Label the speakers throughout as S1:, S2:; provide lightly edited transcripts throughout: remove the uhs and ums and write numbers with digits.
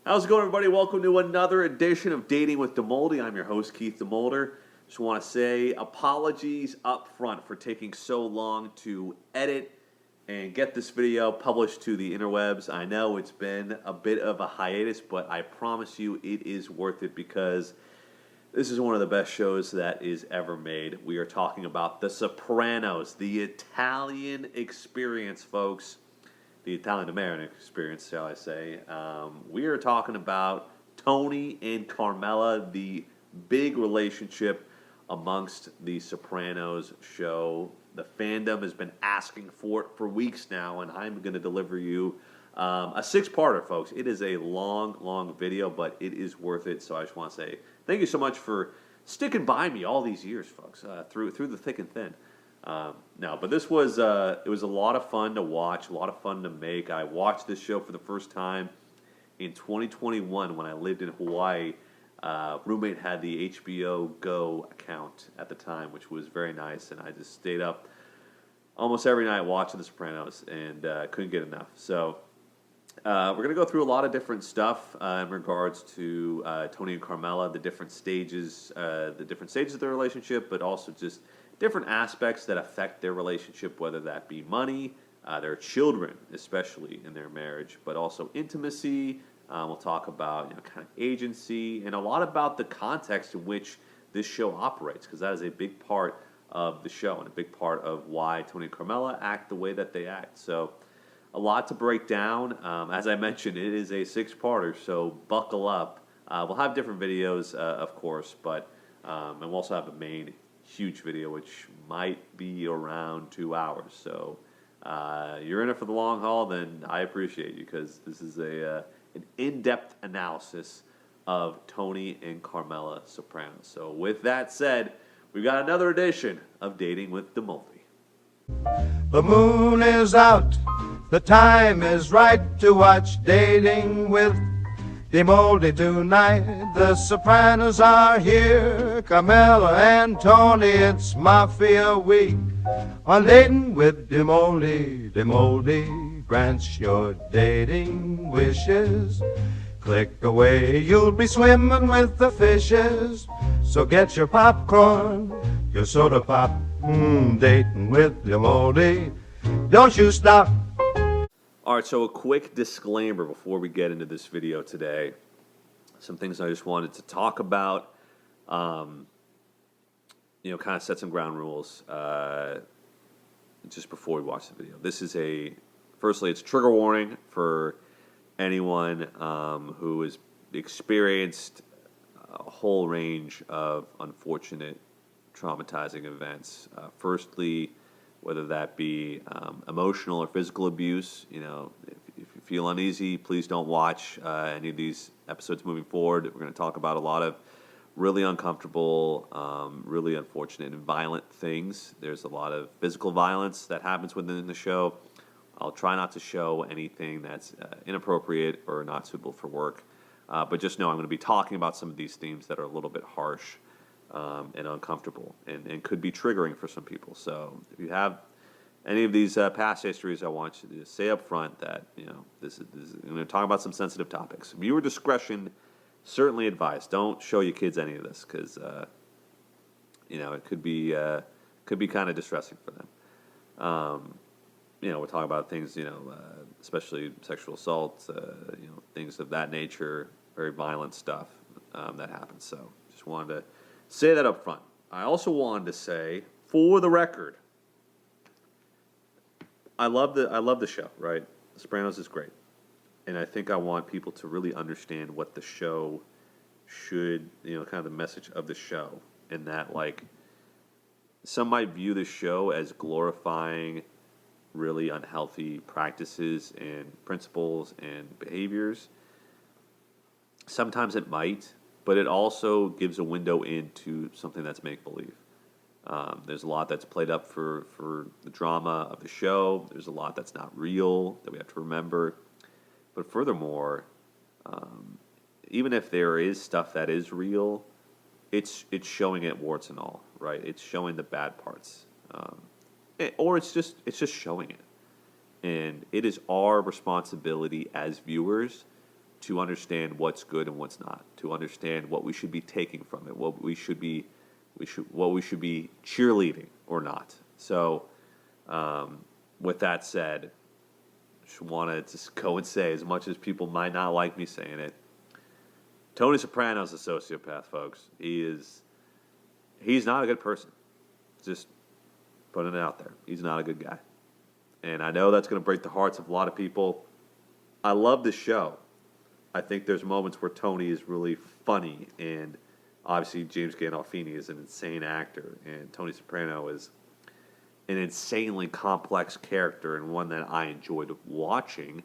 S1: How's it going, everybody? Welcome to another edition of Dating with Demoldey. I'm your host, Keith Demoldey. Just want to say apologies up front for taking so long to edit and get this video published to the interwebs. I know it's been a bit of a hiatus, but I promise you it is worth it because this is one of the best shows that is ever made. We are talking about The Sopranos, the Italian experience, folks. The Italian-American experience, shall I say. We are talking about Tony and Carmela, the big relationship amongst the Sopranos show. The fandom has been asking for it for weeks now, and I'm going to deliver you a six-parter, folks. It is a long, long video, but it is worth it. So I just want to say thank you so much for sticking by me all these years, folks, through the thick and thin. No, but this was it was a lot of fun to watch, a lot of fun to make. I watched this show for the first time in 2021 when I lived in Hawaii. Roommate had the HBO Go account at the time, which was very nice, and I just stayed up almost every night watching The Sopranos and couldn't get enough. So we're going to go through a lot of different stuff in regards to Tony and Carmela, the different stages of their relationship, but also just different aspects that affect their relationship, whether that be money, their children, especially in their marriage, but also intimacy. We'll talk about kind of agency and a lot about the context in which this show operates, because that is a big part of the show and a big part of why Tony and Carmela act the way that they act. So a lot to break down. As I mentioned, it is a six-parter, so buckle up. We'll have different videos, of course, but and we'll also have a main huge video, which might be around 2 hours. So you're in it for the long haul, then I appreciate you, because this is an in-depth analysis of Tony and Carmela Sopranos. So with that said, we've got another edition of Dating with Demoldey.
S2: The moon is out, the time is right to watch Dating with Demoldey tonight. The Sopranos are here, Carmela and Tony, it's Mafia week. On Dating with Demoldey, Demoldey grants your dating wishes. Click away, you'll be swimming with the fishes. So get your popcorn, your soda pop, Dating with Demoldey. Don't you stop.
S1: All right, so a quick disclaimer before we get into this video today. Some things I just wanted to talk about, kind of set some ground rules just before we watch the video. This is firstly, it's trigger warning for anyone who has experienced a whole range of unfortunate, traumatizing events. Firstly, whether that be emotional or physical abuse. If you feel uneasy, please don't watch any of these episodes moving forward. We're going to talk about a lot of really uncomfortable, really unfortunate and violent things. There's a lot of physical violence that happens within the show. I'll try not to show anything that's inappropriate or not suitable for work. But just know I'm going to be talking about some of these themes that are a little bit harsh and uncomfortable and could be triggering for some people. So if you have any of these past histories, I want you to say up front that, this is I'm going to talk about some sensitive topics. Viewer discretion certainly advised. Don't show your kids any of this because, it could be kind of distressing for them. We're talking about things, especially sexual assault, things of that nature, very violent stuff that happens. So just wanted to say that up front. I also wanted to say, for the record, I love the show, right? The Sopranos is great. And I think I want people to really understand what the show should, kind of the message of the show. And that, some might view the show as glorifying really unhealthy practices and principles and behaviors. Sometimes it might, but it also gives a window into something that's make-believe. There's a lot that's played up for the drama of the show. There's a lot that's not real that we have to remember. But furthermore, even if there is stuff that is real, it's showing it warts and all, right? It's showing the bad parts, or it's just showing it. And it is our responsibility as viewers to understand what's good and what's not, to understand what we should be taking from it, what we should be cheerleading or not. So, with that said, just wanted to go and say, as much as people might not like me saying it, Tony Soprano's a sociopath, folks. He's not a good person. Just putting it out there. He's not a good guy. And I know that's going to break the hearts of a lot of people. I love this show. I think there's moments where Tony is really funny, and obviously James Gandolfini is an insane actor, and Tony Soprano is an insanely complex character and one that I enjoyed watching,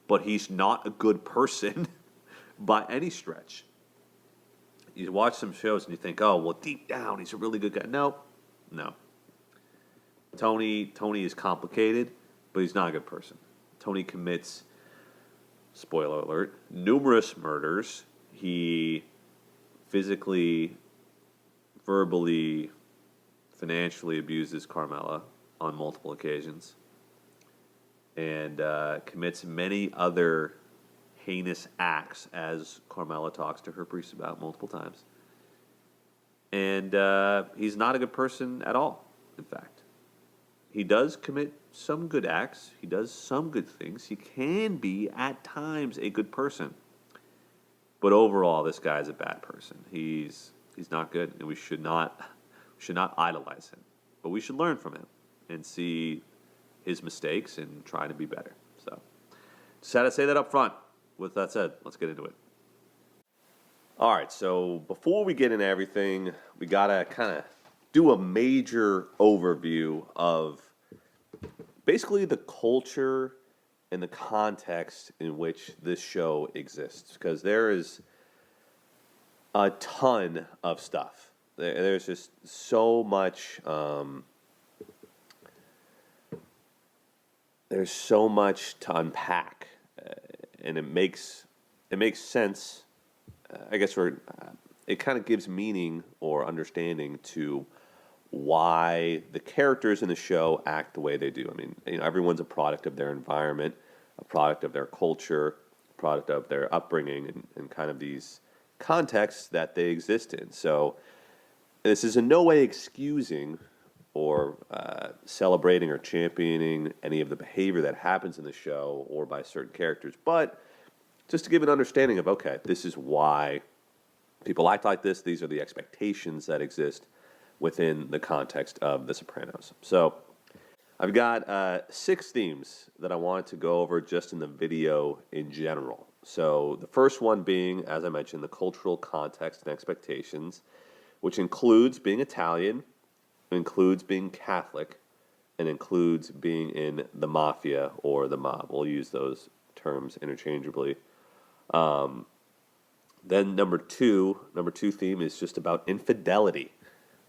S1: but he's not a good person by any stretch. You watch some shows and you think, oh, well, deep down, he's a really good guy. No. Tony is complicated, but he's not a good person. Tony commits, spoiler alert, numerous murders. He physically, verbally, financially abuses Carmela on multiple occasions, and commits many other heinous acts, as Carmela talks to her priest about multiple times. And he's not a good person at all, in fact. He does commit some good acts. He does some good things. He can be, at times, a good person. But overall, this guy is a bad person. He's not good, and we should not idolize him. But we should learn from him and see his mistakes and try to be better. So, just had to say that up front. With that said, let's get into it. All right, so before we get into everything, we got to kind of do a major overview of basically the culture and the context in which this show exists, because there is a ton of stuff. There's just so much. There's so much to unpack, and it makes sense. I guess it kind of gives meaning or understanding to why the characters in the show act the way they do. I mean, everyone's a product of their environment, a product of their culture, a product of their upbringing, and kind of these contexts that they exist in. So this is in no way excusing or celebrating or championing any of the behavior that happens in the show or by certain characters, but just to give an understanding of, okay, this is why people act like this. These are the expectations that exist within the context of The Sopranos. So I've got 6 themes that I wanted to go over just in the video in general. So the first one being, as I mentioned, the cultural context and expectations, which includes being Italian, includes being Catholic, and includes being in the Mafia or the mob. We'll use those terms interchangeably. Then number two theme is just about infidelity,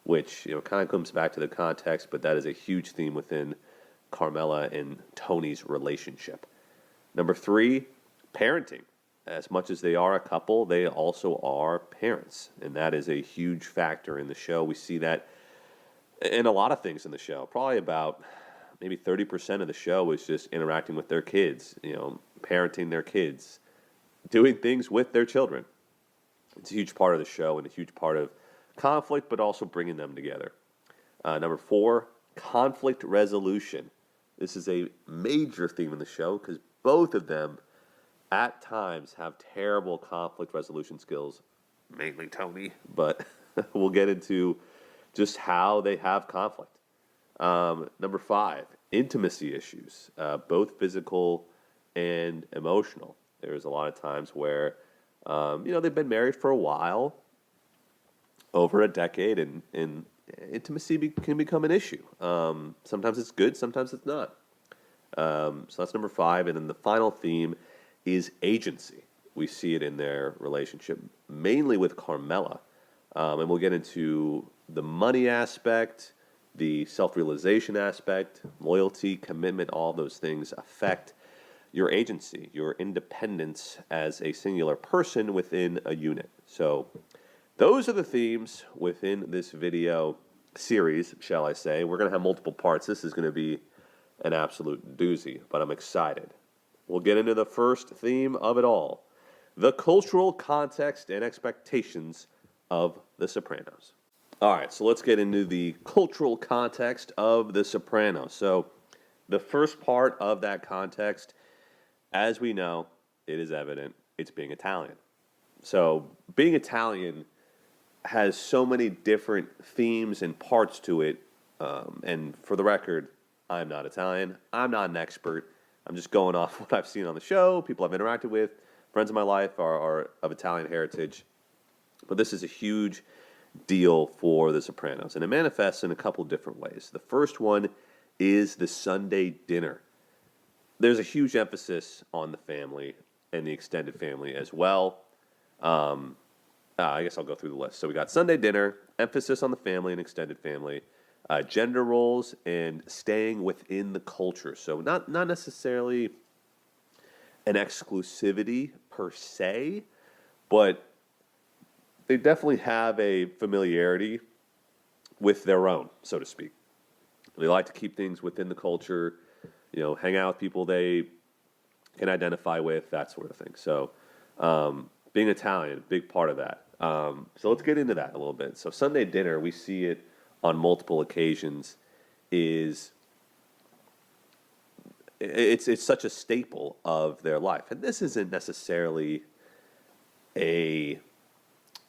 S1: which kind of comes back to the context, but that is a huge theme within Carmela and Tony's relationship. Number 3, parenting. As much as they are a couple, they also are parents, and that is a huge factor in the show. We see that in a lot of things in the show. Probably about maybe 30% of the show is just interacting with their kids, parenting their kids, doing things with their children. It's a huge part of the show and a huge part of conflict, but also bringing them together. Number 4, conflict resolution. This is a major theme in the show because both of them at times have terrible conflict resolution skills, mainly Tony, but we'll get into just how they have conflict. Number 5, intimacy issues, both physical and emotional. There's a lot of times where, they've been married for a while, over a decade, and intimacy can become an issue. Sometimes it's good, sometimes it's not. So that's number 5. And then the final theme is agency. We see it in their relationship, mainly with Carmela. And we'll get into the money aspect, the self-realization aspect, loyalty, commitment. All those things affect your agency, your independence as a singular person within a unit. So those are the themes within this video series, shall I say. We're going to have multiple parts. This is going to be an absolute doozy, but I'm excited. We'll get into the first theme of it all, the cultural context and expectations of The Sopranos. All right, so let's get into the cultural context of The Sopranos. So, the first part of that context, as we know, it is evident, it's being Italian. So, being Italian has so many different themes and parts to it. And for the record, I'm not Italian. I'm not an expert. I'm just going off what I've seen on the show, people I've interacted with. Friends of my life are of Italian heritage. But this is a huge deal for The Sopranos, and it manifests in a couple different ways. The first one is the Sunday dinner. There's a huge emphasis on the family and the extended family as well. I guess I'll go through the list. So we got Sunday dinner, emphasis on the family and extended family, gender roles, and staying within the culture. So not necessarily an exclusivity per se, but they definitely have a familiarity with their own, so to speak. They like to keep things within the culture, hang out with people they can identify with, that sort of thing. So being Italian, big part of that. So let's get into that a little bit. So Sunday dinner, we see it on multiple occasions, it's such a staple of their life. And this isn't necessarily a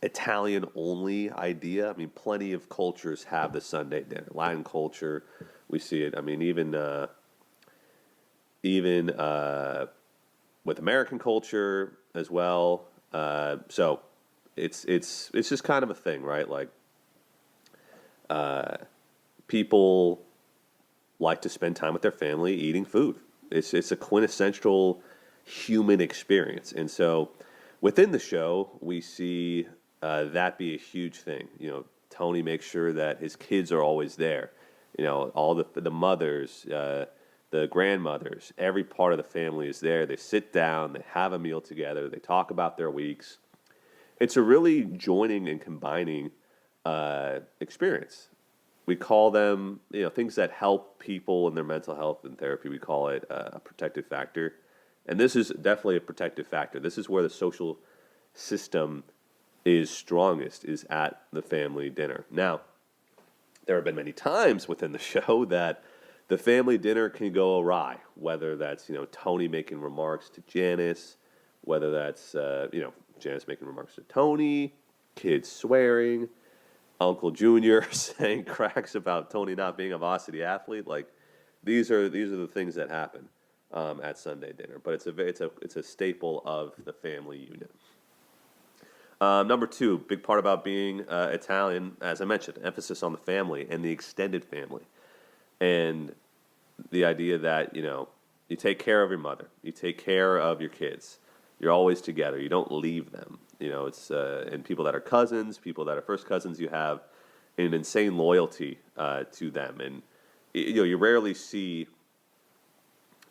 S1: Italian-only idea. I mean, plenty of cultures have the Sunday dinner. Latin culture, we see it. I mean, even with American culture as well. So it's just kind of a thing, right? Like people like to spend time with their family eating food. It's a quintessential human experience, and so within the show, we see that be a huge thing. Tony makes sure that his kids are always there. All the mothers, the grandmothers, every part of the family is there. They sit down, they have a meal together, they talk about their weeks. It's a really joining and combining experience. We call them, things that help people in their mental health and therapy. We call it a protective factor. And this is definitely a protective factor. This is where the social system is strongest, is at the family dinner. Now, there have been many times within the show that the family dinner can go awry, whether that's, Tony making remarks to Janice, whether that's, Janice making remarks to Tony, kids swearing, Uncle Junior saying cracks about Tony not being a varsity athlete. Like, these are the things that happen at Sunday dinner. But it's a staple of the family unit. Number two, big part about being Italian, as I mentioned, emphasis on the family and the extended family. And the idea that, you take care of your mother, you take care of your kids, you're always together, you don't leave them. It's and people that are cousins, people that are first cousins, you have an insane loyalty to them. And, you rarely see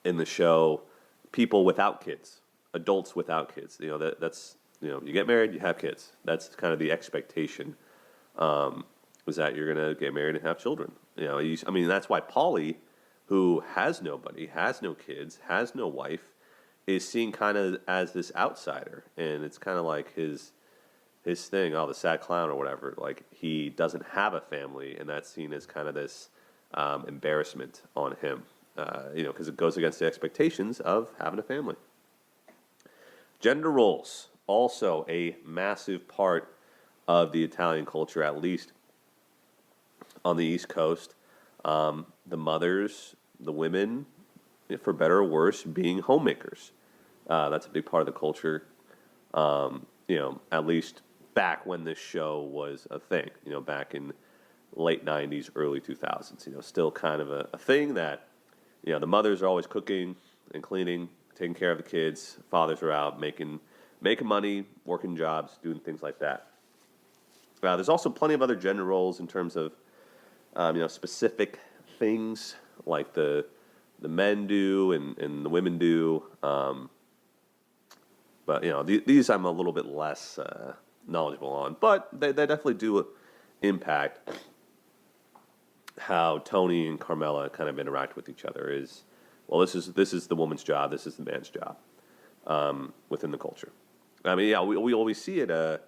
S1: in the show people without kids, adults without kids. That's you get married, you have kids. That's kind of the expectation, is that you're going to get married and have children. That's why Paulie, who has nobody, has no kids, has no wife, is seen kind of as this outsider. And it's kind of like his thing, the sad clown or whatever. Like, he doesn't have a family, and that's seen as kind of this embarrassment on him, because it goes against the expectations of having a family. Gender roles, also a massive part of the Italian culture, at least on the East Coast. The mothers, the women, for better or worse, being homemakers. That's a big part of the culture, at least back when this show was a thing, back in late 90s, early 2000s, still kind of a thing that, the mothers are always cooking and cleaning, taking care of the kids. Fathers are out making money, working jobs, doing things like that. There's also plenty of other gender roles in terms of, specific things like the men do and the women do. But, these I'm a little bit less knowledgeable on. But they definitely do impact how Tony and Carmela kind of interact with each other. This is the woman's job, this is the man's job within the culture. I mean, yeah, we always see it, and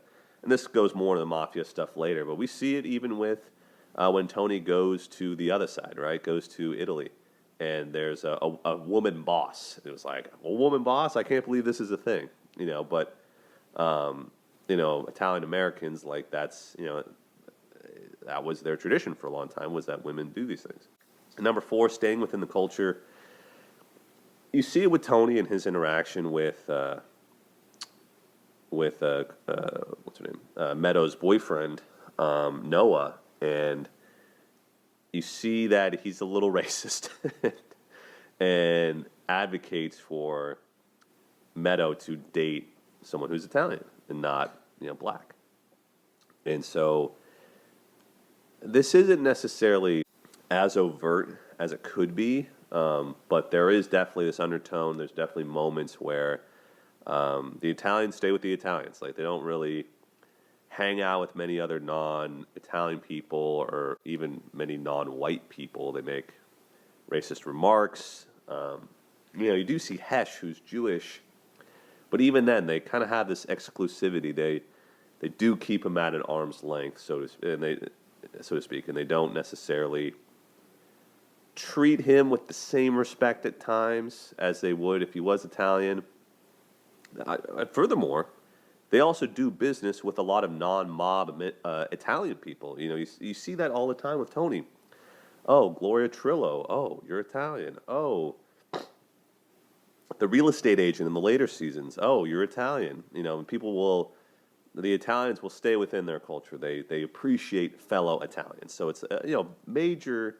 S1: this goes more to the Mafia stuff later, but we see it even with when Tony goes to the other side, right? Goes to Italy, and there's a woman boss. It was like, a woman boss? I can't believe this is a thing, but, Italian Americans, like, that's, that was their tradition for a long time, was that women do these things. And number 4, staying within the culture. You see it with Tony and his interaction with what's her name, Meadows' boyfriend, Noah, and you see that he's a little racist and advocates for Meadow to date someone who's Italian and not black. And so this isn't necessarily as overt as it could be, but there is definitely this undertone. There's definitely moments where the Italians stay with the Italians. Like, they don't really hang out with many other non-Italian people or even many non-white people. They make racist remarks. You do see Hesh, who's Jewish, but even then, they kind of have this exclusivity. They do keep him at an arm's length, so to speak, and they don't necessarily treat him with the same respect at times as they would if he was Italian. Furthermore, they also do business with a lot of non-mob Italian people. You see that all the time with Tony. Oh, Gloria Trillo. Oh, you're Italian. Oh, the real estate agent in the later seasons. Oh, you're Italian. The Italians will stay within their culture. They appreciate fellow Italians. So it's major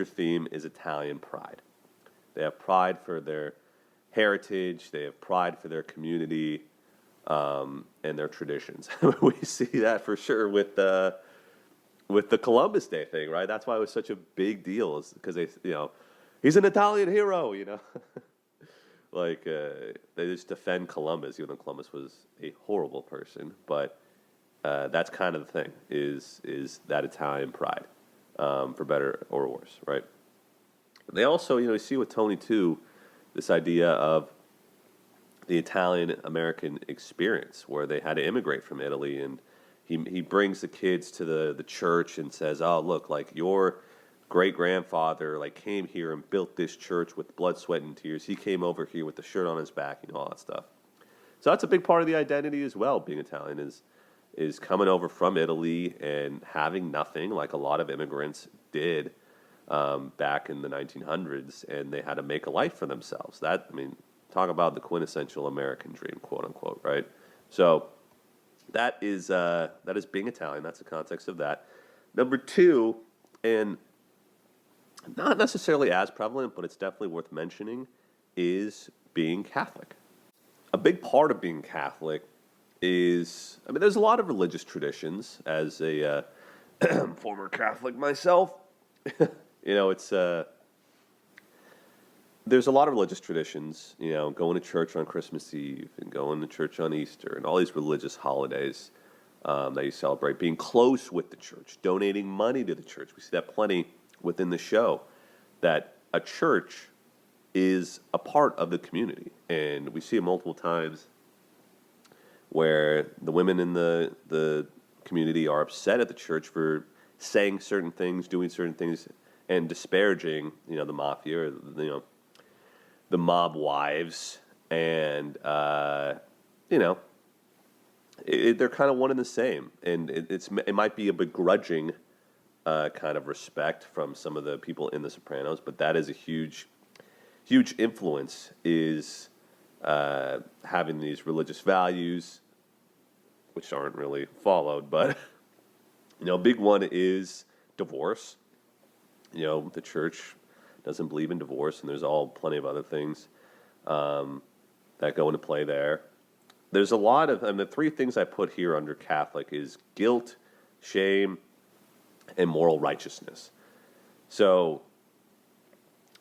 S1: theme is Italian pride. They have pride for their heritage. They have pride for their community and their traditions. We see that for sure with the Columbus Day thing, right? That's why it was such a big deal, is because he's an Italian hero, Like, they just defend Columbus, even though Columbus was a horrible person. But that's kind of the thing, is that Italian pride, for better or worse, right? They also, you see with Tony, too, this idea of the Italian-American experience, where they had to immigrate from Italy, and he brings the kids to the church and says, oh, look, like, your great-grandfather came here and built this church with blood, sweat, and tears. He came over here with the shirt on his back, all that stuff. So that's a big part of the identity as well, being Italian, is coming over from Italy and having nothing, like a lot of immigrants did back in the 1900s, and they had to make a life for themselves. Talk about the quintessential American dream, quote unquote, right? So that is being Italian. That's the context of that. Number 2, and not necessarily as prevalent, but it's definitely worth mentioning, is being Catholic. A big part of being Catholic is, there's a lot of religious traditions. As a former Catholic myself, there's a lot of religious traditions, going to church on Christmas Eve and going to church on Easter and all these religious holidays that you celebrate, being close with the church, donating money to the church. We see that plenty within the show, that a church is a part of the community. And we see it multiple times where the women in the community are upset at the church for saying certain things, doing certain things, and disparaging, the mafia or, the mob wives. And, they're kind of one and the same. And it might be a begrudging kind of respect from some of the people in The Sopranos, but that is a huge influence, is having these religious values, which aren't really followed, but a big one is divorce. The church doesn't believe in divorce, and there's plenty of other things that go into play there. There's a lot of, the 3 things I put here under Catholic is guilt, shame, and moral righteousness. So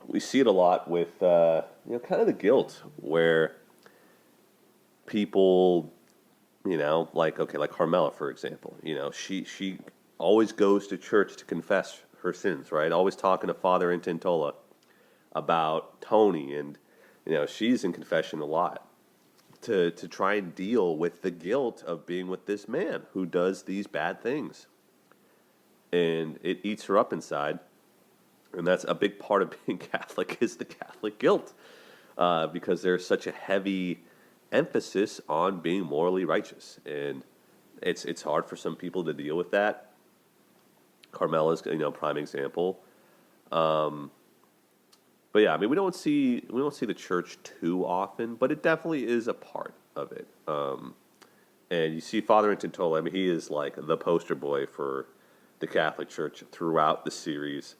S1: we see it a lot with, kind of the guilt, where people, like Carmela, for example, she always goes to church to confess her sins, right? Always talking to Father Intantola about Tony, and, she's in confession a lot. to try and deal with the guilt of being with this man who does these bad things. And it eats her up inside. And that's a big part of being Catholic, is the Catholic guilt. Because there's such a heavy emphasis on being morally righteous. And it's hard for some people to deal with that. Carmela's, prime example. But yeah, I mean, we don't see the church too often, but it definitely is a part of it. And you see Father Intentolo. I mean, he is like the poster boy for the Catholic Church throughout the series,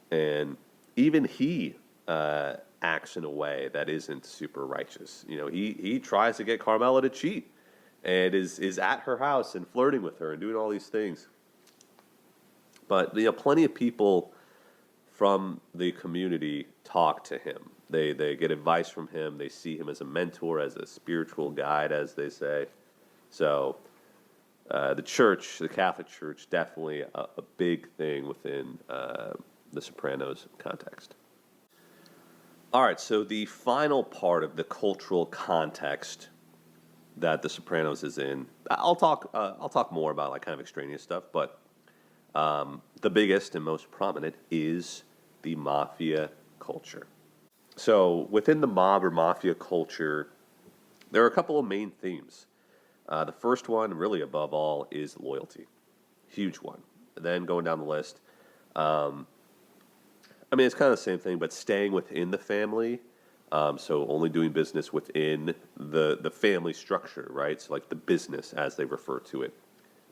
S1: and even he acts in a way that isn't super righteous. He tries to get Carmela to cheat, and is at her house and flirting with her and doing all these things. But plenty of people from the community talk to him. They get advice from him. They see him as a mentor, as a spiritual guide, as they say. So the church, the Catholic Church, definitely a big thing within the Sopranos context. All right, so the final part of the cultural context that the Sopranos is in, I'll talk more about like kind of extraneous stuff, but the biggest and most prominent is the Mafia culture. So within the mob or Mafia culture, there are a couple of main themes. The first one, really above all, is loyalty. Huge one. Then going down the list, it's kind of the same thing, but staying within the family. So only doing business within the family structure, right? So like the business, as they refer to it.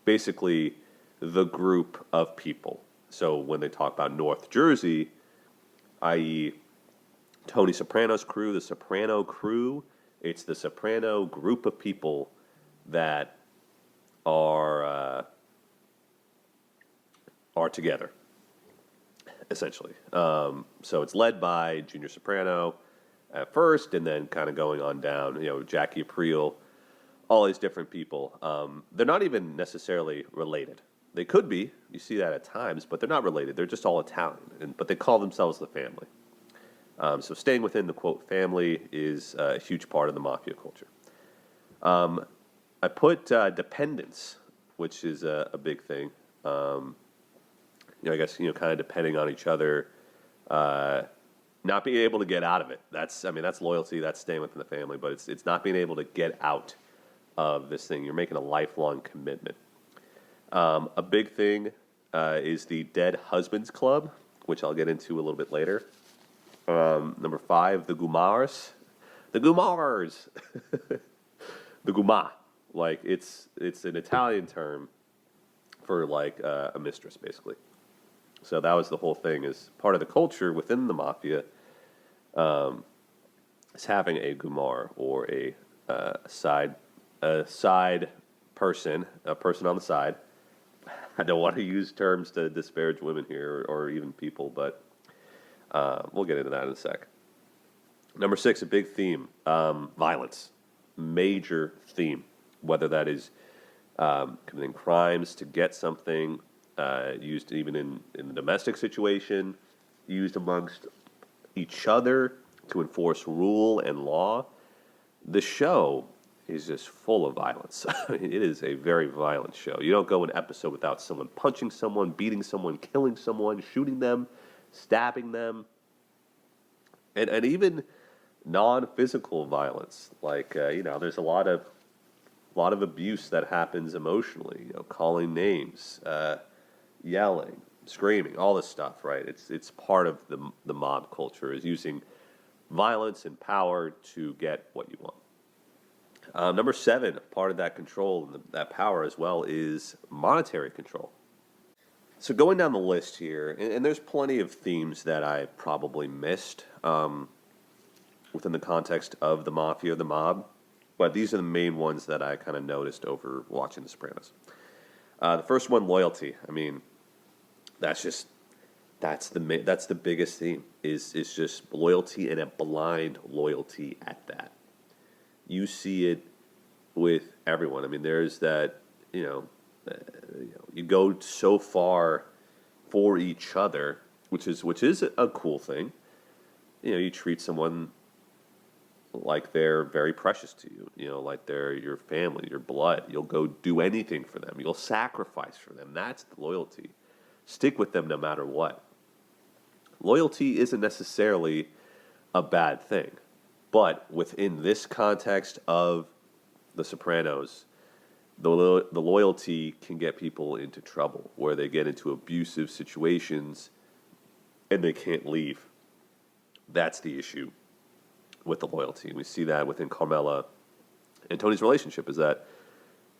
S1: Basically, the group of people. So when they talk about North Jersey, i.e. Tony Soprano's crew, the Soprano crew, it's the Soprano group of people that are together, essentially. So it's led by Junior Soprano at first, and then kind of going on down, Jackie Aprile, all these different people. They're not even necessarily related. They could be. You see that at times, but they're not related. They're just all Italian, but they call themselves the family. So staying within the, quote, family is a huge part of the Mafia culture. I put dependence, which is a big thing. I guess, kind of depending on each other, not being able to get out of it. That's loyalty, that's staying within the family, but it's not being able to get out of this thing. You're making a lifelong commitment. A big thing is the Dead Husbands Club, which I'll get into a little bit later. Number 5, the Gumars. The Gumars! The Guma. Like, it's an Italian term for, like, a mistress, basically. So that was the whole thing, is part of the culture within the Mafia is having a Gumar, or a side person, a person on the side. I don't want to use terms to disparage women here, or even people, but we'll get into that in a sec. Number 6, a big theme, violence. Major theme, whether that is committing crimes to get something, used even in the domestic situation, used amongst each other to enforce rule and law. The show is just full of violence. It is a very violent show. You don't go an episode without someone punching someone, beating someone, killing someone, shooting them, stabbing them, and even non-physical violence. Like there's a lot of abuse that happens emotionally. Calling names, yelling, screaming, all this stuff. Right? It's part of the mob culture, is using violence and power to get what you want. Number 7, part of that control and that power as well, is monetary control. So going down the list here, and there's plenty of themes that I probably missed within the context of the Mafia or the mob, but these are the main ones that I kind of noticed over watching The Sopranos. The first one, loyalty. I mean, that's the biggest theme, is just loyalty, and a blind loyalty at that. You see it with everyone. I mean, there's that, you go so far for each other, which is a cool thing. You treat someone like they're very precious to you, like they're your family, your blood. You'll go do anything for them. You'll sacrifice for them. That's the loyalty. Stick with them no matter what. Loyalty isn't necessarily a bad thing, but within this context of The Sopranos, the loyalty can get people into trouble, where they get into abusive situations and they can't leave. That's the issue with the loyalty. We see that within Carmela and Tony's relationship, is that,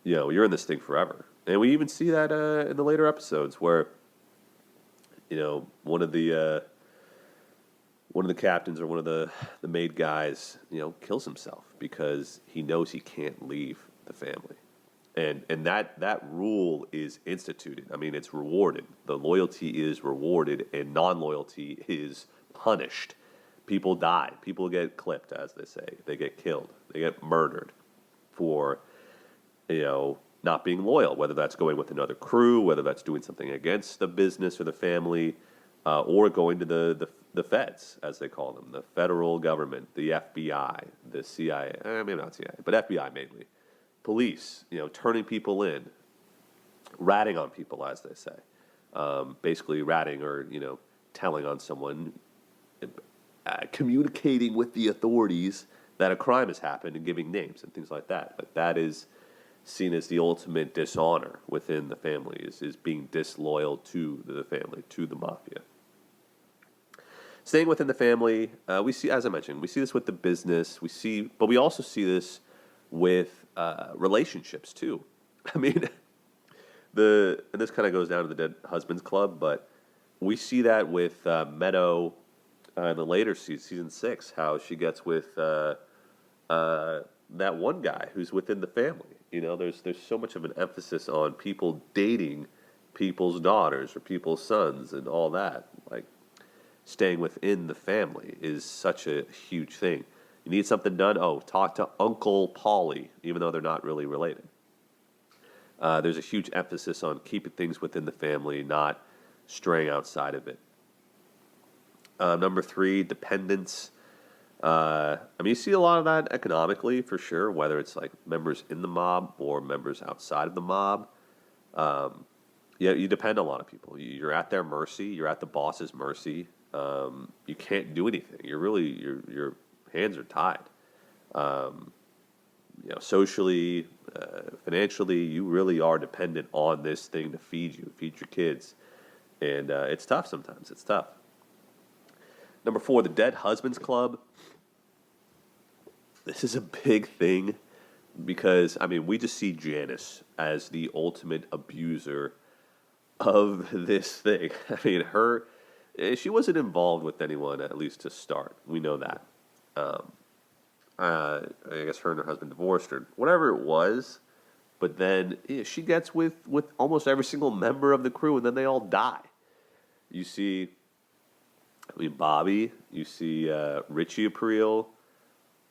S1: you're in this thing forever. And we even see that in the later episodes where, one of the captains or one of the maid guys, kills himself because he knows he can't leave the family. And that rule is instituted. I mean, it's rewarded. The loyalty is rewarded, and non-loyalty is punished. People die. People get clipped, as they say. They get killed. They get murdered for, not being loyal, whether that's going with another crew, whether that's doing something against the business or the family, or going to the feds, as they call them, the federal government, the FBI, the CIA, maybe not CIA, but FBI mainly, police, turning people in, ratting on people, as they say, basically ratting or, telling on someone, communicating with the authorities that a crime has happened and giving names and things like that. But that is seen as the ultimate dishonor within the family, is being disloyal to the family, to the mafia. Staying within the family, we see, as I mentioned, we see this with the business. But we also see this with relationships too. I mean, and this kind of goes down to the Dead Husbands Club, but we see that with Meadow in the later season 6, how she gets with that one guy who's within the family. There's so much of an emphasis on people dating people's daughters or people's sons and all that. Like, staying within the family is such a huge thing. You need something done? Oh, talk to Uncle Paulie, even though they're not really related. There's a huge emphasis on keeping things within the family, not straying outside of it. Number 3, dependence. You see a lot of that economically, for sure, whether it's like members in the mob or members outside of the mob. You depend on a lot of people. You're at their mercy. You're at the boss's mercy. You can't do anything. Your hands are tied. Socially, financially, you really are dependent on this thing to feed your kids. And it's tough sometimes. It's tough. Number 4, the Dead Husbands Club. This is a big thing because, we just see Janice as the ultimate abuser of this thing. She wasn't involved with anyone, at least to start. We know that. I guess her and her husband divorced or whatever it was. But then she gets with almost every single member of the crew, and then they all die. You see, Bobby, you see Richie Aprile,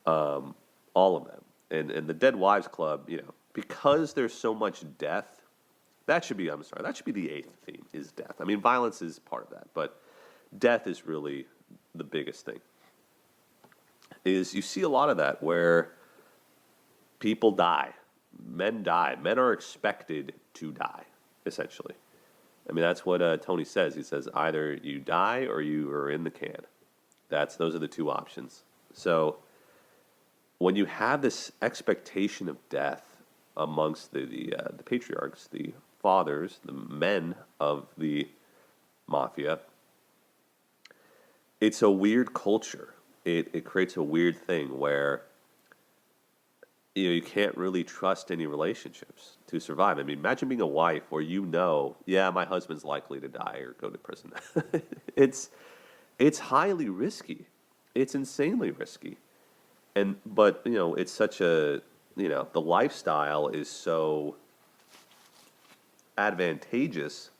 S1: all of them. And the Dead Wives Club, because there's so much death, that should be the 8th theme, is death. Violence is part of that, but death is really the biggest thing. Is you see a lot of that where people die. Men die. Men are expected to die, essentially. That's what Tony says. He says either you die or you are in the can. Those are the two options. So when you have this expectation of death amongst the patriarchs, the fathers, the men of the mafia, it's a weird culture. It creates a weird thing where you can't really trust any relationships to survive. Imagine being a wife where my husband's likely to die or go to prison. It's highly risky. It's insanely risky. But it's such the lifestyle is so advantageous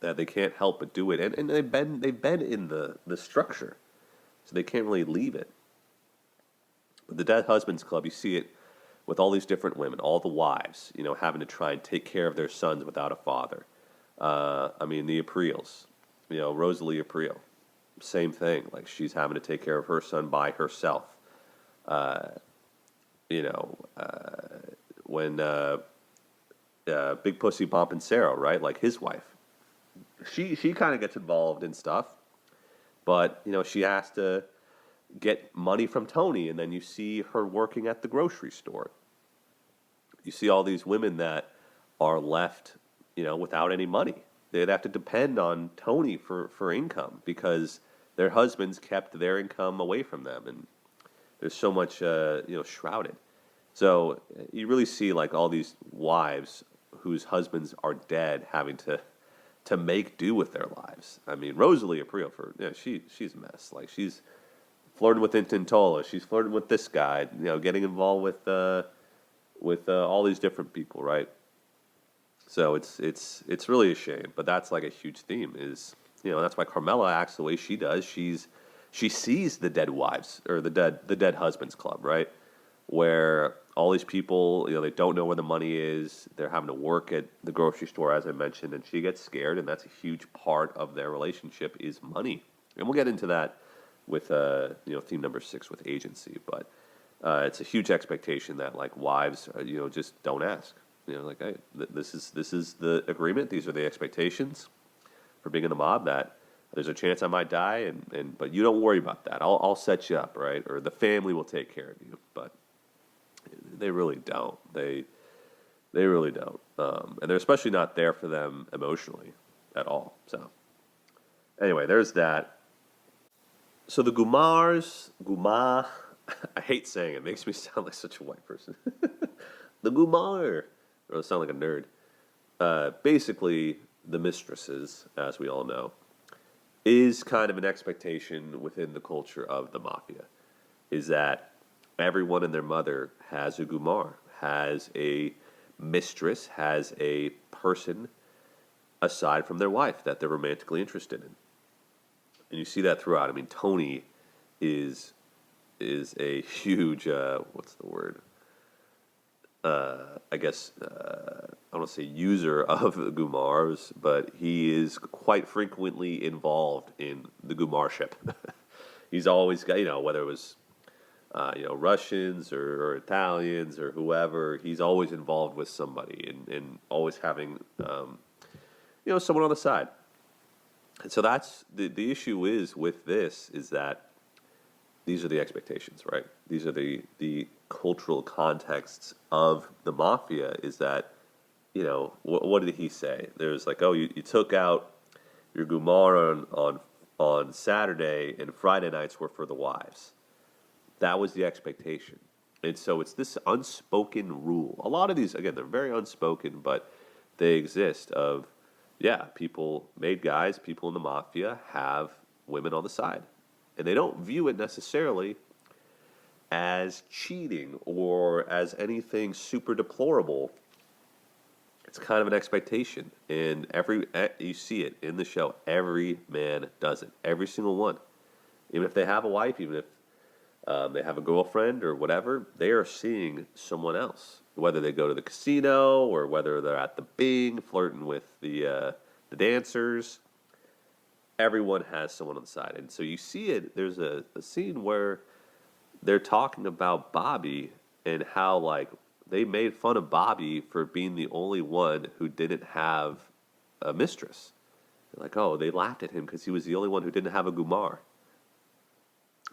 S1: that they can't help but do it. And they've been in the structure, so they can't really leave it. But the Dead Husbands Club, you see it with all these different women, all the wives, having to try and take care of their sons without a father. The Apriles, Rosalie Aprile, same thing. Like she's having to take care of her son by herself. You know, when Big Pussy Bumpin' Sarah, right? Like his wife, she kind of gets involved in stuff, but you know she has to get money from Tony, and then you see her working at the grocery store. You see all these women that are left, you know, without any money. They'd have to depend on Tony for income because their husbands kept their income away from them, and there's so much, you know, shrouded. So you really see like all these wives whose husbands are dead having to make do with their lives. I mean, Rosalie Aprile, she's a mess. Like she's flirting with Intintola, she's flirting with this guy, you know, getting involved with all these different people, right? So it's really a shame, but that's like a huge theme. Is you know that's why Carmela acts the way she does. She sees the dead wives or the dead husbands club, right? Where all these people, you know, they don't know where the money is. They're having to work at the grocery store, as I mentioned, and she gets scared, and that's a huge part of their relationship is money. And we'll get into that with you know theme number 6 with agency, but it's a huge expectation that like wives, you know, just don't ask. You know, like hey, this is the agreement. These are the expectations for being in the mob. That there's a chance I might die, and but you don't worry about that. I'll set you up, right? Or the family will take care of you. But they really don't. They really don't. And they're especially not there for them emotionally at all. So anyway, there's that. So the Gumar, I hate saying it. It makes me sound like such a white person. The Gumar. Or I sound like a nerd. Basically, the mistresses, as we all know, is kind of an expectation within the culture of the mafia. Is that everyone and their mother has a Gumar, has a mistress, has a person aside from their wife that they're romantically interested in. And you see that throughout. I mean, Tony is a huge, what's the word? I guess, I don't want to say user of the Gumars, but he is quite frequently involved in the Gumarship. He's always got, you know, whether it was, you know, Russians or Italians or whoever, he's always involved with somebody and always having, you know, someone on the side. And so that's, the issue is with this is that these are the expectations, right? These are the cultural contexts of the mafia is that, you know, what did he say? There's like, oh, you took out your Gumar on Saturday and Friday nights were for the wives. That was the expectation. And so it's this unspoken rule. A lot of these, again, they're very unspoken, but they exist of, yeah, people, made guys, people in the mafia have women on the side. And they don't view it necessarily as cheating or as anything super deplorable. It's kind of an expectation. And you see it in the show. Every man does it. Every single one. Even if they have a wife, even if they have a girlfriend or whatever, they are seeing someone else. Whether they go to the casino or whether they're at the Bing flirting with the dancers. Everyone has someone on the side. And so you see it, there's a scene where they're talking about Bobby and how, like, they made fun of Bobby for being the only one who didn't have a mistress. They're like, oh, they laughed at him because he was the only one who didn't have a Gumar.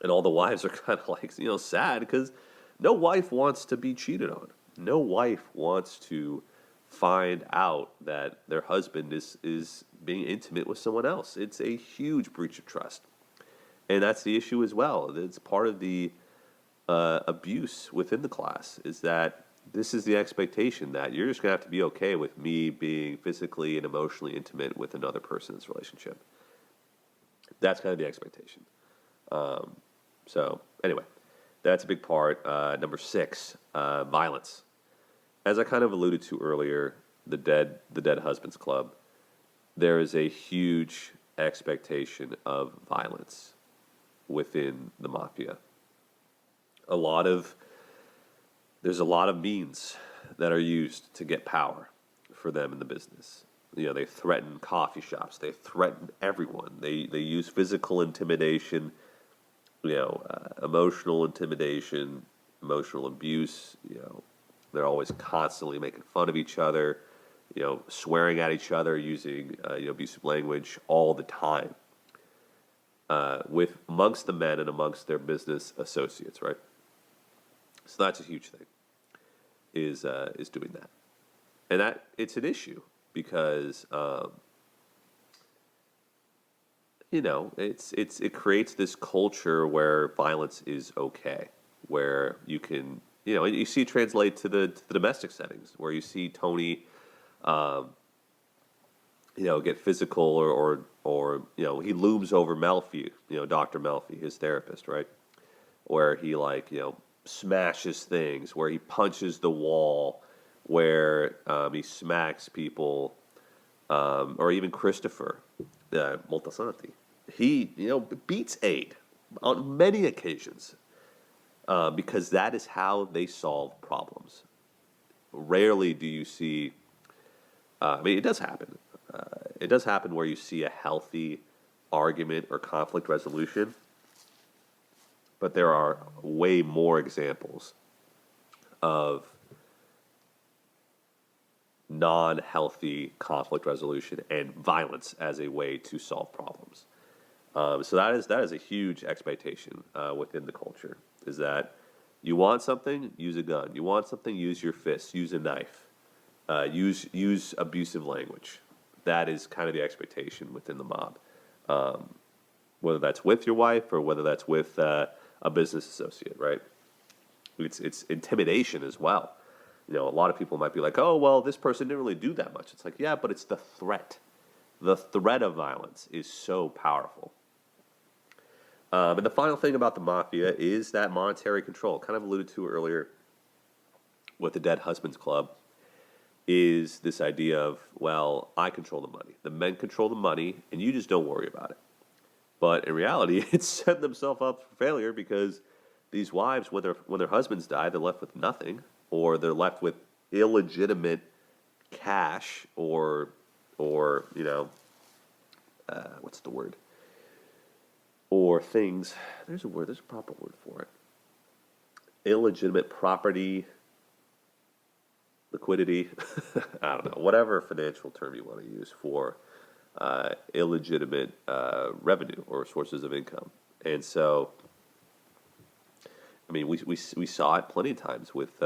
S1: And all the wives are kind of like, you know, sad because no wife wants to be cheated on. No wife wants to find out that their husband is being intimate with someone else. It's a huge breach of trust. And that's the issue as well. It's part of the abuse within the class is that this is the expectation that you're just going to have to be okay with me being physically and emotionally intimate with another person's relationship. That's kind of the expectation. So anyway, that's a big part. Number 6, violence. As I kind of alluded to earlier, the Dead Husbands Club, there is a huge expectation of violence within the mafia. There's a lot of means that are used to get power for them in the business. They threaten coffee shops. They threaten everyone. They use physical intimidation, emotional intimidation, emotional abuse. They're always constantly making fun of each other, swearing at each other, using abusive language all the time, with amongst the men and amongst their business associates, right? So that's a huge thing. Is doing that, and that it's an issue because it creates this culture where violence is okay, where you can and you see it translate to the domestic settings where you see Tony get physical or he looms over Melfi, Dr. Melfi, his therapist, right, where he smashes things, where he punches the wall, where he smacks people, or even Christopher Moltisanti. He beats Aid on many occasions because that is how they solve problems. Rarely do you see. It does happen. It does happen where you see a healthy argument or conflict resolution, but there are way more examples of non-healthy conflict resolution and violence as a way to solve problems. So that is a huge expectation within the culture, is that you want something, use a gun. You want something, use your fists, use a knife, use abusive language. That is kind of the expectation within the mob, whether that's with your wife or whether that's with a business associate, right? It's intimidation as well. A lot of people might be like, oh, well, this person didn't really do that much. It's like, yeah, but it's the threat. The threat of violence is so powerful. And the final thing about the mafia is that monetary control, kind of alluded to earlier with the Dead Husbands Club, is this idea of, well, I control the money. The men control the money, and you just don't worry about it. But in reality, it's setting themselves up for failure because these wives, when their husbands die, they're left with nothing, or they're left with illegitimate cash, or what's the word? Or things. There's a proper word for it. Illegitimate property, liquidity. I don't know, whatever financial term you want to use for illegitimate revenue or sources of income. And so, we saw it plenty of times with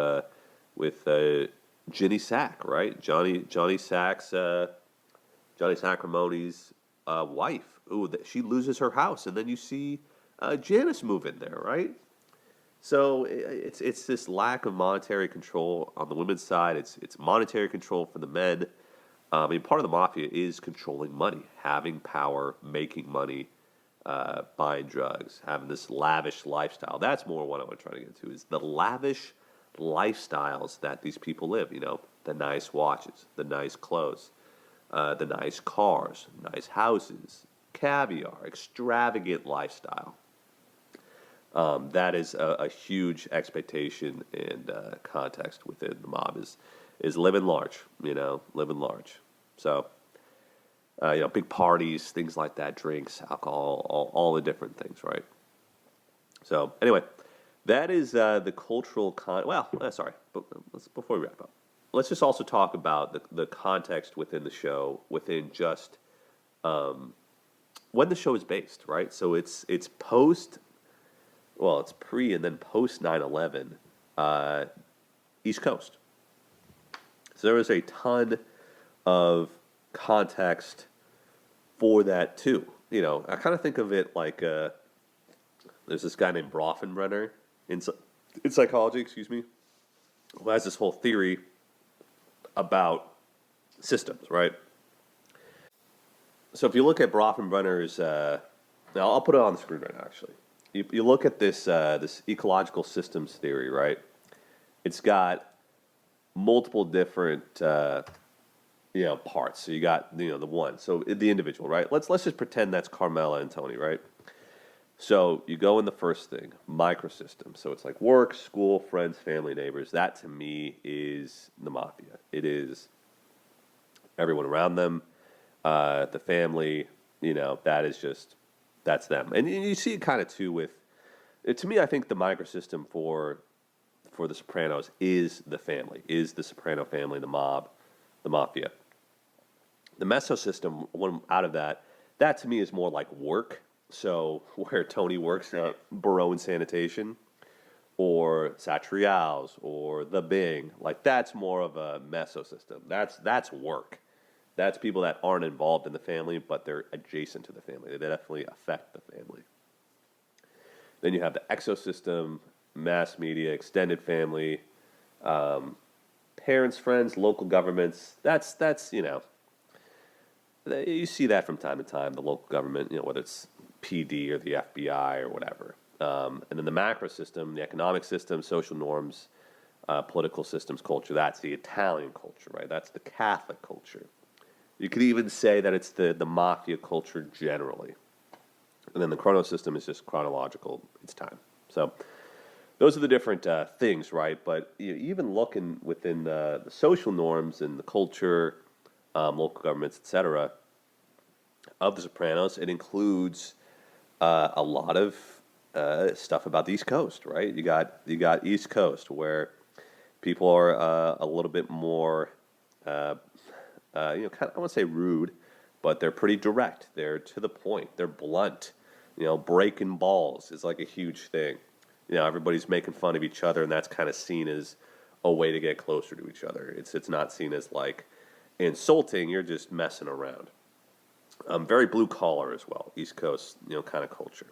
S1: Ginny Sack, right? Johnny Sacramone's wife. Ooh, she loses her house, and then you see Janice move in there, right? So it's this lack of monetary control on the women's side. It's monetary control for the men. Part of the mafia is controlling money, having power, making money, buying drugs, having this lavish lifestyle. That's more what I want to try to get to, is the lavish lifestyles that these people live. The nice watches, the nice clothes, the nice cars, nice houses, caviar, extravagant lifestyle. That is a huge expectation and context within the mob is living large, living large. So, big parties, things like that, drinks, alcohol, all the different things, right? So, anyway, that is the cultural before we wrap up, let's just also talk about the context within the show, within just when the show is based, right? So it's post. Well, it's pre and then post 9/11, East Coast. So there was a ton of context for that too. I kind of think of it like there's this guy named Bronfenbrenner in psychology, who has this whole theory about systems, right? So if you look at Bronfenbrenner's, now I'll put it on the screen right now, actually. You look at this ecological systems theory, right? It's got multiple different parts. So you got the one, so the individual, right? Let's just pretend that's Carmela and Tony, right? So you go in the first thing, microsystem. So it's like work, school, friends, family, neighbors. That to me is the mafia. It is
S3: everyone around them, the family, that's them. And you see it kind of too with, to me, I think the microsystem for The Sopranos is the family, is the Soprano family, the mob, the mafia. The mesosystem, one out of that to me is more like work. So where Tony works at Barone Sanitation or Satrial's or the Bing, like that's more of a mesosystem. That's work. That's people that aren't involved in the family, but they're adjacent to the family. They definitely affect the family. Then you have the exosystem, mass media, extended family, parents, friends, local governments. That's you see that from time to time. The local government, whether it's PD or the FBI or whatever. And then the macro system, the economic system, social norms, political systems, culture. That's the Italian culture, right? That's the Catholic culture. You could even say that it's the mafia culture generally. And then the chrono system is just chronological. It's time. So those are the different things, right? But even looking within the social norms and the culture, local governments, etc., of The Sopranos, it includes a lot of stuff about the East Coast, right? You got East Coast where people are a little bit more, kind of, I won't say rude, but they're pretty direct. They're to the point. They're blunt. Breaking balls is like a huge thing. Everybody's making fun of each other, and that's kind of seen as a way to get closer to each other. It's not seen as like insulting. You're just messing around. Very blue collar as well. East Coast, kind of culture.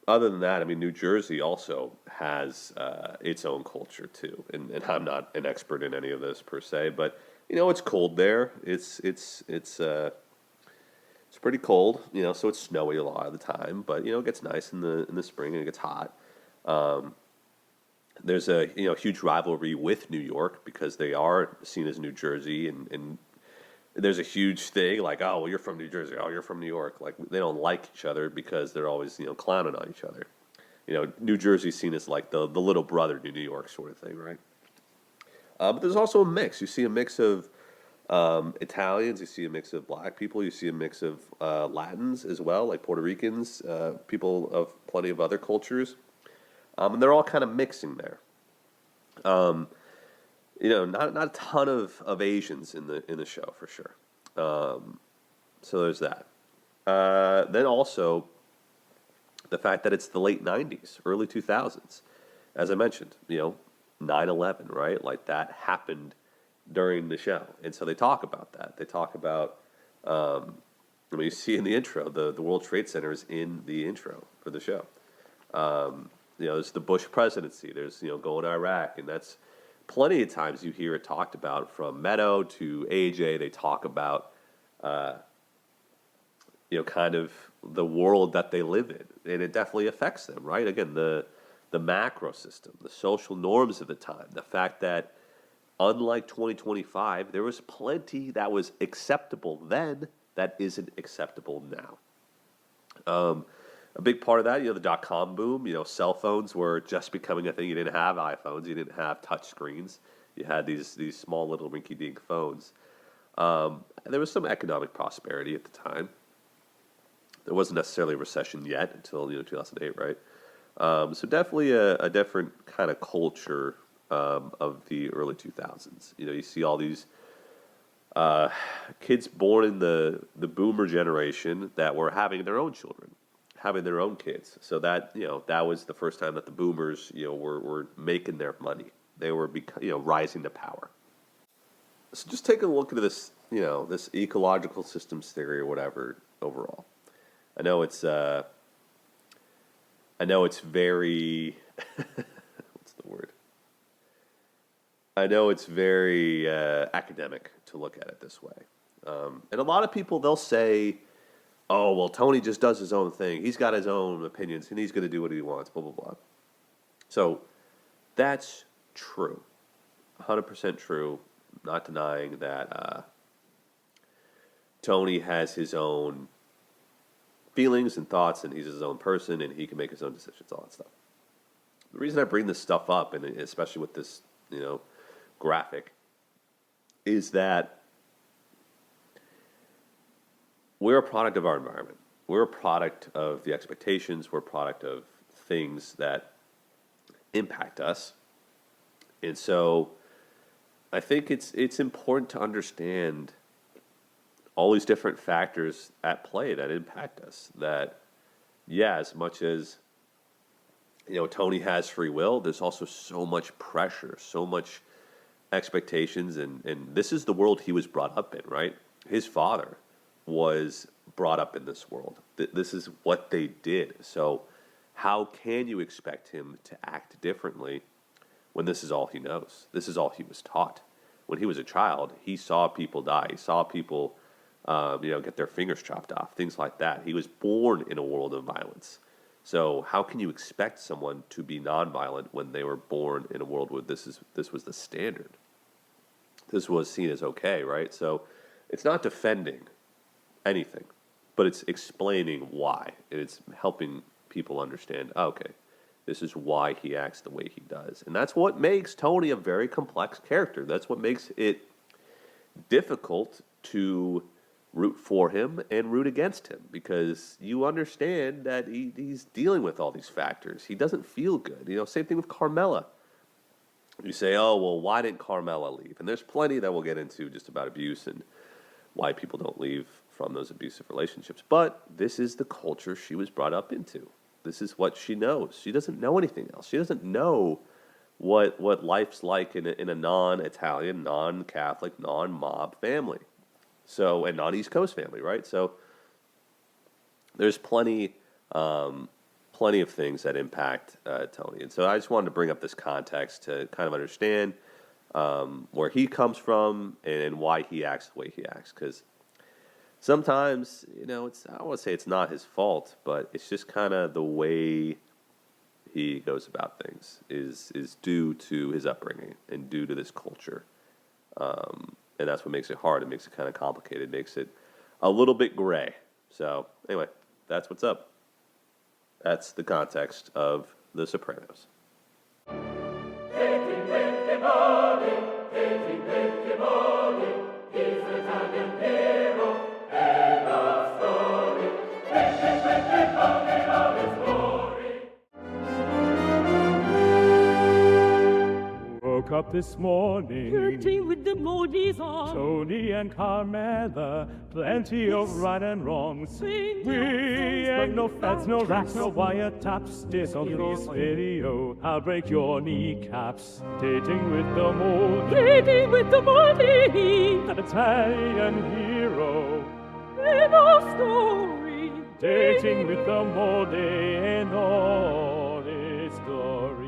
S3: Other than that, I mean, New Jersey also has its own culture too, and I'm not an expert in any of this per se, but it's cold there. It's pretty cold, so it's snowy a lot of the time, but it gets nice in the spring and it gets hot. There's a huge rivalry with New York because they are seen as New Jersey, and there's a huge thing like, oh, well, you're from New Jersey, oh, you're from New York. Like they don't like each other because they're always clowning on each other. New Jersey's seen as like the little brother to New York sort of thing, right? But there's also a mix. You see a mix of Italians, you see a mix of black people, you see a mix of Latins as well, like Puerto Ricans, people of plenty of other cultures, and they're all kind of mixing there. Not a ton of Asians in the show for sure. So there's that. Then also the fact that it's the late '90s, early 2000s, as I mentioned. 9/11, right? Like that happened during the show, and so they talk about that. They talk about, you see in the intro, the World Trade Center is in the intro for the show. There's the Bush presidency. There's going to Iraq, and that's plenty of times you hear it talked about from Meadow to AJ. They talk about, kind of the world that they live in, and it definitely affects them, right? Again, the macro system, the social norms of the time, the fact that unlike 2025, there was plenty that was acceptable then that isn't acceptable now. A big part of that, the dot-com boom, cell phones were just becoming a thing. You didn't have iPhones. You didn't have touch screens. You had these small little rinky-dink phones. And there was some economic prosperity at the time. There wasn't necessarily a recession yet until 2008, right? So definitely a different kind of culture of the early 2000s. You see all these kids born in the boomer generation that were having their own children, having their own kids. So that that was the first time that the boomers were making their money. They were rising to power. So just take a look at this this ecological systems theory or whatever overall. I know it's very what's the word? I know it's very academic to look at it this way. And a lot of people, they'll say, oh, well, Tony just does his own thing. He's got his own opinions, and he's going to do what he wants, blah, blah, blah. So that's true. 100% true. Not denying that Tony has his own feelings and thoughts, and he's his own person, and he can make his own decisions, all that stuff. The reason I bring this stuff up, and especially with this, graphic, is that we're a product of our environment. We're a product of the expectations. We're a product of things that impact us. And so I think it's important to understand all these different factors at play that impact us. That, yeah, as much as, Tony has free will, there's also so much pressure, so much expectations, and this is the world he was brought up in, right? His father was brought up in this world. This is what they did. So how can you expect him to act differently when this is all he knows? This is all he was taught. When he was a child, he saw people die. He saw people, get their fingers chopped off, things like that. He was born in a world of violence. So how can you expect someone to be nonviolent when they were born in a world where this was the standard? This was seen as okay, right? So it's not defending anything, but it's explaining why. And it's helping people understand, okay, this is why he acts the way he does. And that's what makes Tony a very complex character. That's what makes it difficult to root for him and root against him, because you understand that he's dealing with all these factors. He doesn't feel good. Same thing with Carmela. You say, oh, well, why didn't Carmela leave? And there's plenty that we'll get into just about abuse and why people don't leave from those abusive relationships. But this is the culture she was brought up into. This is what she knows. She doesn't know anything else. She doesn't know what life's like in a non-Italian, non-Catholic, non-mob family. So, and non-East Coast family, right? So there's plenty of things that impact Tony. And so I just wanted to bring up this context to kind of understand where he comes from and why he acts the way he acts. Because sometimes, I don't want to say it's not his fault, but it's just kind of the way he goes about things is due to his upbringing and due to this culture. And that's what makes it hard. It makes it kind of complicated. It makes it a little bit gray. So anyway, that's what's up. That's the context of The Sopranos.
S4: Dating with Demoldey, he's an Italian hero, end of story. Dating with Demoldey, all his glory.
S5: Woke up this morning,
S6: Flirting with Demoldey's on.
S5: Tony and Carmela, plenty of right and wrongs.
S6: Sing
S5: We
S6: songs,
S5: ain't no
S6: sing
S5: feds, no
S6: songs.
S5: rats, no wiretaps. This on this video, I'll break your kneecaps. Dating with Demoldey,
S6: Dating with Demoldey,
S5: an Italian hero.
S6: end of story.
S5: Dating with Demoldey and all his glory.